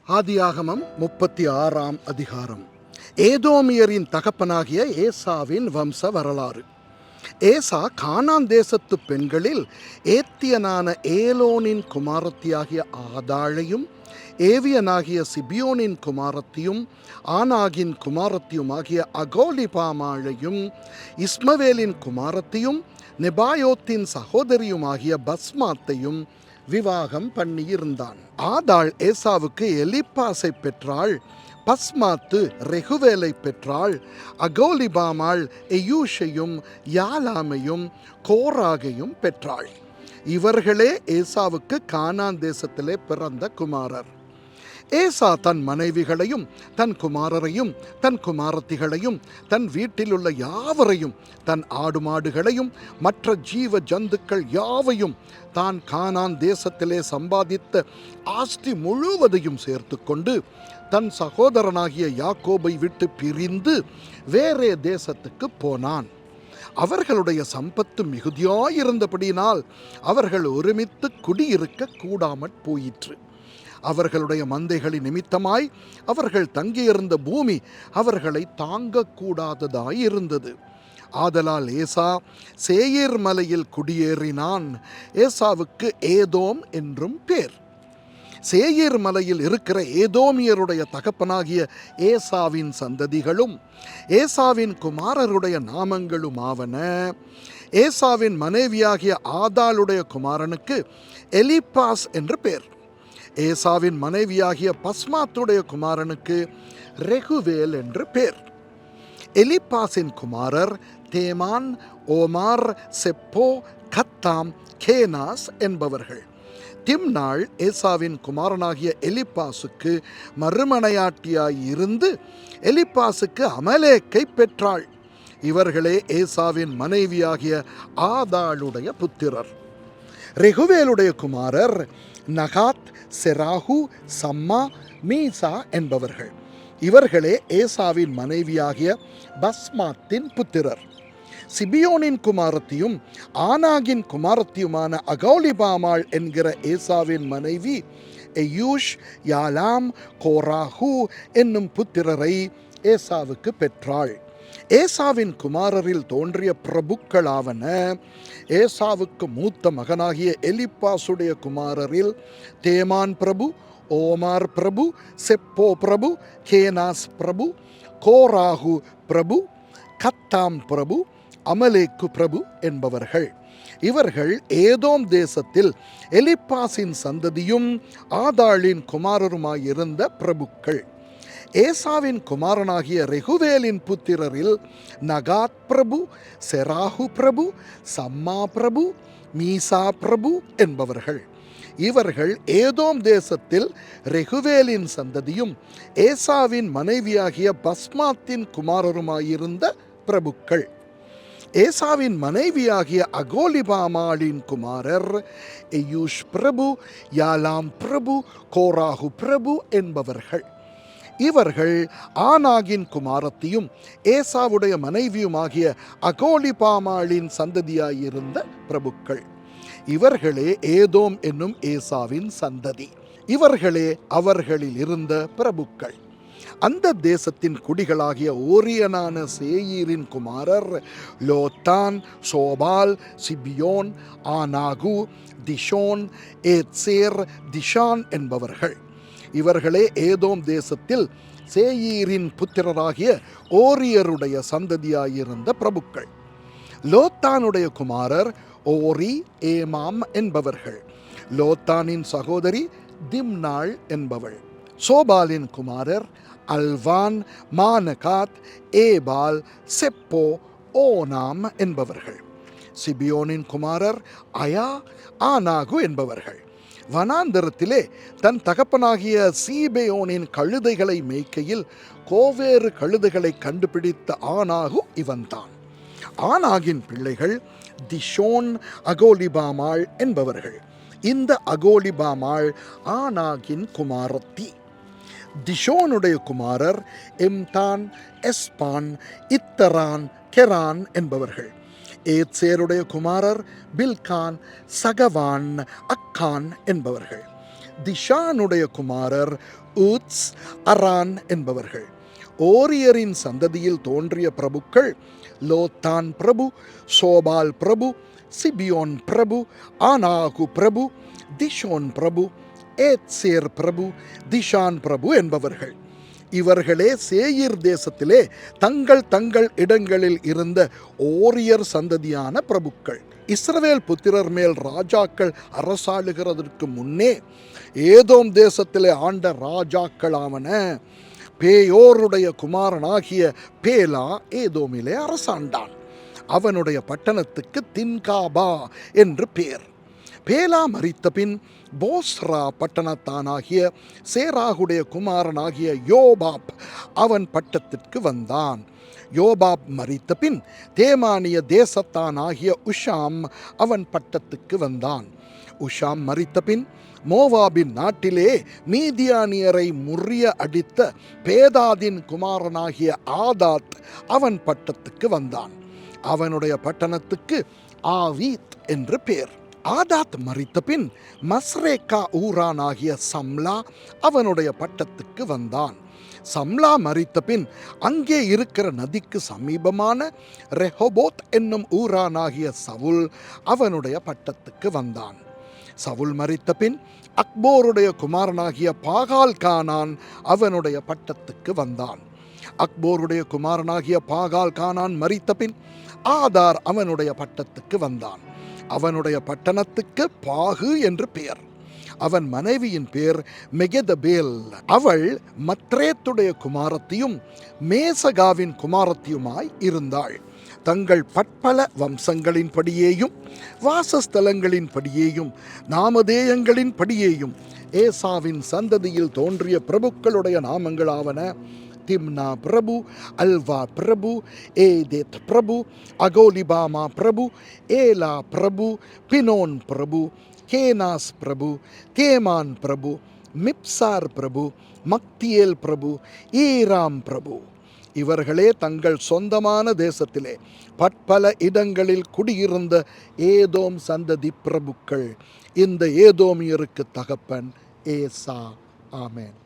ஆதியாகமம் 36ஆம் அதிகாரம். ஏதோமியரின் தகப்பனாகிய ஏசாவின் வம்ச வரலாறு. ஏசா கானான் தேசத்து பெண்களில் ஏத்தியனான ஏலோனின் குமாரத்தியாகிய ஆதாளையும், ஏவியனாகிய சிபியோனின் குமாரத்தியும், ஆனாகின் குமாரத்தியுமாகிய அகோலிபாமாளையும், இஸ்மவேலின் குமாரத்தியும், நெபாயோத்தின் சகோதரியுமாகிய பஸ்மாத்தையும் விவாகம் பண்ணியிருந்தான். ஆதாள் ஏசாவுக்கு எலிப்பாசை பெற்றாள். பஸ்மாத்து ரெகுவேலை பெற்றாள். அகோலிபாமாள் எயூஷையும் யாலாமையும் கோராகையும் பெற்றாள். இவர்களே ஏசாவுக்கு கானான் தேசத்திலே பிறந்த குமாரர். ஏசா தன் மனைவிகளையும் தன் குமாரரையும் தன் குமாரத்திகளையும் தன் வீட்டிலுள்ள யாவரையும் தன் ஆடு மாடுகளையும் மற்ற ஜீவ ஜந்துக்கள் யாவையும் தான் கானான் தேசத்திலே சம்பாதித்த ஆஸ்தி முழுவதையும் சேர்த்து கொண்டு தன் சகோதரனாகிய யாக்கோபை விட்டு பிரிந்து வேறே தேசத்துக்கு போனான். அவர்களுடைய சம்பத்து மிகுதியாயிருந்தபடியினால் அவர்கள் ஒருமித்து குடியிருக்க கூடாமற் போயிற்று. அவர்களுடைய மந்தைகளின் நிமித்தமாய் அவர்கள் தங்கியிருந்த பூமி அவர்களை தாங்கக்கூடாததாயிருந்தது. ஆதலால் ஏசா சேயீர் மலையில் குடியேறினான். ஏசாவுக்கு ஏதோம் என்றும் பேர். சேயீர் மலையில் இருக்கிற ஏதோமியருடைய தகப்பனாகிய ஏசாவின் சந்ததிகளும் ஏசாவின் குமாரருடைய நாமங்களுமாவன. ஏசாவின் மனைவியாகிய ஆதாளுடைய குமாரனுக்கு எலிப்பாஸ் என்று பேர். ஏசாவின் மனைவியாகிய பஸ்மாத்துடைய குமாரனுக்கு ரெகுவேல் என்று பேர். எலிப்பாசின் குமாரர் தேமான், ஓமார், செப்போ, கத்தாம், கேனாஸ் என்பவர்கள். திம்னாள் ஏசாவின் குமாரனாகிய எலிப்பாசுக்கு மறுமனையாட்டியாயிருந்து எலிப்பாசுக்கு அமலேக்கை பெற்றாள். இவர்களே ஏசாவின் மனைவியாகிய ஆதாளுடைய புத்திரர். ரெகுவேலுடைய குமாரர் நகாத், செராகு, சம்மா, மீசா என்பவர்கள். இவர்களே ஏசாவின் மனைவியாகிய பஸ்மாத்தின் புத்திரர். சிபியோனின் குமாரத்தியும் ஆனாகின் குமாரத்தியுமான அகோலிபாமாள் என்கிற ஏசாவின் மனைவி எயூஷ், யாலாம், கோராகு என்னும் புத்திரரை ஏசாவுக்கு பெற்றாள். ஏசாவின் குமாரரில் தோன்றிய பிரபுக்களாவன: ஏசாவுக்கு மூத்த மகனாகிய எலிப்பாசுடைய குமாரரில் தேமான் பிரபு, ஓமார் பிரபு, செப்போ பிரபு, கேனாஸ் பிரபு, கோராகு பிரபு, கத்தாம் பிரபு, அமலேக்கு பிரபு என்பவர்கள். இவர்கள் ஏதோம் தேசத்தில் எலிப்பாசின் சந்ததியும் ஆதாளின் குமாரருமாயிருந்த பிரபுக்கள். ஏசாவின் குமாரனாகிய ரெகுவேலின் புத்திரரில் நகாத் பிரபு, செராகு பிரபு, சம்மா பிரபு, மீசா பிரபு என்பவர்கள். இவர்கள் ஏதோம் தேசத்தில் ரெகுவேலின் சந்ததியும் ஏசாவின் மனைவியாகிய பஸ்மாத்தின் குமாரருமாயிருந்த பிரபுக்கள். ஏசாவின் மனைவியாகிய அகோலிபாமாளின் குமாரர் எயூஷ் பிரபு, யாலாம் பிரபு, கோராகு பிரபு என்பவர்கள். இவர்கள் ஆனாகின் குமாரத்தியும் ஏசாவுடைய மனைவியுமாகிய அகோலிபாமாளின் சந்ததியாயிருந்த பிரபுக்கள். இவர்களே ஏதோம் என்னும் ஏசாவின் சந்ததி. இவர்களே அவர்களில் இருந்த பிரபுக்கள். அந்த தேசத்தின் குடிகளாகிய ஓரியனான சேயீரின் குமாரர் லோத்தான், சோபால், சிபியோன், ஆனாகு, திஷோன், ஏத்சேர், திஷான் என்பவர்கள். இவர்களே ஏதோம் தேசத்தில் சேயீரின் புத்திரராகிய ஓரியருடைய சந்ததியாயிருந்த பிரபுக்கள். லோத்தானுடைய குமாரர் ஓரி, ஏமாம் என்பவர்கள். லோத்தானின் சகோதரி திம்னாள் என்பவள். சோபாலின் குமாரர் அல்வான், மானகாத், ஏபால், செப்போ, ஓனாம் என்பவர்கள். சிபியோனின் குமாரர் அயா, ஆனாகு என்பவர்கள். வனாந்தரத்திலே தன் தகப்பனாகிய சீபேயோனின் கழுதைகளை மேய்க்கையில் கோவேறு கழுதைகளை கண்டுபிடித்த ஆனாகு இவன்தான். ஆனாகின் பிள்ளைகள் திஷோன், அகோலிபாமாள் என்பவர்கள். இந்த அகோலிபாமாள் ஆனாகின் குமாரத்தி. திஷோனுடைய குமாரர் எம்தான், எஸ்பான், இத்தரான், கெரான் என்பவர்கள். ஏத்சேருடைய குமாரர் பில்கான், சகவான், அக்கான் என்பவர்கள். திஷானுடைய குமாரர் ஊத்ஸ், அரான் என்பவர்கள். ஓரியரின் சந்ததியில் தோன்றிய பிரபுக்கள் லோத்தான் பிரபு, சோபால் பிரபு, சிபியோன் பிரபு, ஆனாகு பிரபு, திஷோன் பிரபு, ஏத்சேர் பிரபு, திஷான் பிரபு என்பவர்கள். இவர்களே சேயீர் தேசத்திலே தங்கள் தங்கள் இடங்களில் இருந்த ஓரியர் சந்ததியான பிரபுக்கள். இஸ்ரவேல் புத்திரர் மேல் ராஜாக்கள் அரசாளுகிறதற்கு முன்னே ஏதோம் தேசத்திலே ஆண்ட ராஜாக்களாவன பேயோருடைய குமாரனாகிய பேலா ஏதோமிலே அரசாண்டான். அவனுடைய பட்டணத்துக்கு தின்காபா என்று பேர். பேலா மரித்த பின் போஸ்ரா பட்டணத்தானாகிய சேராகுடைய குமாரனாகிய யோபாப் அவன் பட்டத்திற்கு வந்தான். யோபாப் மரித்த பின் தேமானிய தேசத்தானாகிய உஷாம் அவன் பட்டத்துக்கு வந்தான். உஷாம் மரித்த பின் மோவாபின் நாட்டிலே மீதியானியரை முறிய அடித்த பேதாதின் குமாரனாகிய ஆதாத் அவன் பட்டத்துக்கு வந்தான். அவனுடைய பட்டணத்துக்கு ஆவீத் என்று பேர். ஆதாத் மரித்த பின் மஸ்ரேக்கா ஊரானாகிய சம்லா அவனுடைய பட்டத்துக்கு வந்தான். சம்லா மரித்த பின் அங்கே இருக்கிற நதிக்கு சமீபமான ரெஹோபோத் என்னும் ஊரானாகிய சவுல் அவனுடைய பட்டத்துக்கு வந்தான். சவுல் மரித்த பின் அக்போருடைய குமாரனாகிய பாகால் கானான் அவனுடைய பட்டத்துக்கு வந்தான். அக்போருடைய குமாரனாகிய பாகால் கானான் மரித்த பின் ஆதார் அவனுடைய பட்டத்துக்கு வந்தான். அவனுடைய பட்டணத்துக்கு பாகு என்று பெயர். அவன் மனைவியின் பேர் மெகெதபேல். அவள் மத்ரேத்துடைய குமாரத்தியும் மேசகாவின் குமாரத்தியுமாய் இருந்தாள். தங்கள் பற்பல வம்சங்களின் படியேயும் வாசஸ்தலங்களின் படியேயும் நாமதேயங்களின் படியேயும் ஏசாவின் சந்ததியில் தோன்றிய பிரபுக்களுடைய நாமங்களாவன திம்னா பிரபு, அல்வா பிரபு, ஏதேத் பிரபு, அகோலிபாமா பிரபு, ஏலா பிரபு, பினோன் பிரபு, கேனாஸ் பிரபு, தேமான் பிரபு, மிப்சார் பிரபு, மக்தியேல் பிரபு, ஈராம் பிரபு. இவர்களே தங்கள் சொந்தமான தேசத்திலே பற்பல இடங்களில் குடியிருந்த ஏதோம் சந்ததி பிரபுக்கள். இந்த ஏதோமியருக்கு தகப்பன் ஏசா. ஆமென்.